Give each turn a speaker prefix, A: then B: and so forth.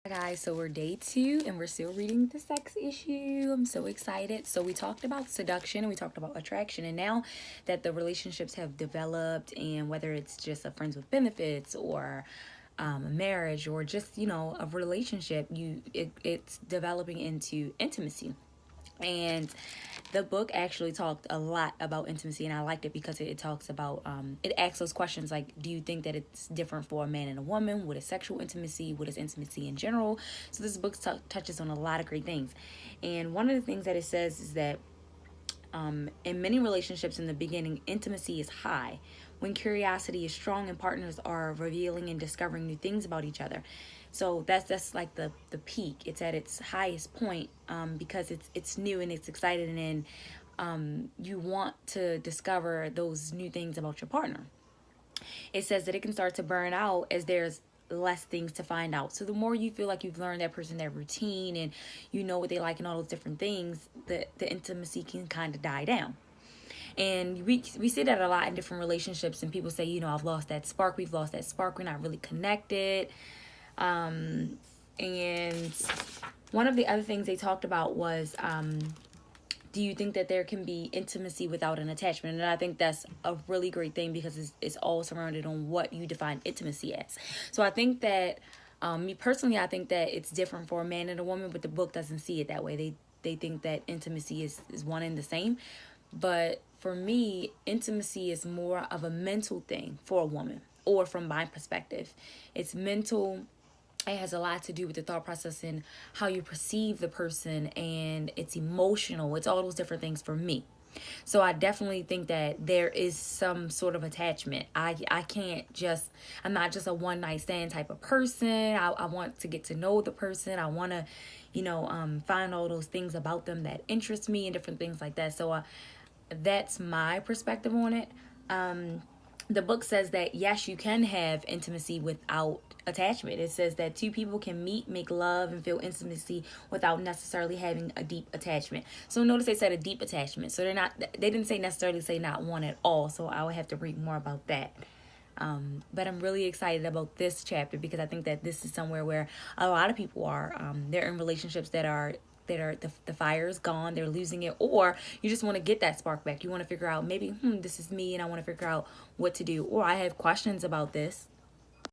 A: Guys, so we're day 2 and we're still reading the sex issue. I'm so excited. So we talked about seduction and we talked about attraction, and now that the relationships have developed, and whether it's just a friends with benefits or a marriage or just a relationship, it's developing into intimacy. And the book actually talked a lot about intimacy, and I liked it because it talks about it asks those questions like, do you think that it's different for a man and a woman? What is sexual intimacy? What is intimacy in general? So this book touches on a lot of great things, and one of the things that it says is that in many relationships in the beginning, intimacy is high. When curiosity is strong and partners are revealing and discovering new things about each other. So that's like the peak. It's at its highest point because it's new and it's exciting, and you want to discover those new things about your partner. It says that it can start to burn out as there's less things to find out. So the more you feel like you've learned that person, their routine, and you know what they like and all those different things, the intimacy can kind of die down. And we see that a lot in different relationships, and people say, I've lost that spark, we've lost that spark, we're not really connected. And one of the other things they talked about was, do you think that there can be intimacy without an attachment? And I think that's a really great thing because it's all surrounded on what you define intimacy as. So I think that, me personally, I think that it's different for a man and a woman, but the book doesn't see it that way. They think that intimacy is one and the same. But for me, intimacy is more of a mental thing for a woman, or from my perspective. It's mental. It has a lot to do with the thought process and how you perceive the person, and it's emotional. It's all those different things for me. So I definitely think that there is some sort of attachment. I can't just, I'm not just a one night stand type of person. I want to get to know the person. I want to, find all those things about them that interest me and different things like that. So that's my perspective on it. The book says that yes, you can have intimacy without attachment. It says that two people can meet, make love, and feel intimacy without necessarily having a deep attachment. So notice they said a deep attachment. So they didn't say necessarily say not one at all. So I would have to read more about that. But I'm really excited about this chapter because I think that this is somewhere where a lot of people are. They're in relationships that are the fire is gone, they're losing it, or you just want to get that spark back. You want to figure out maybe this is me and I want to figure out what to do, or I have questions about this.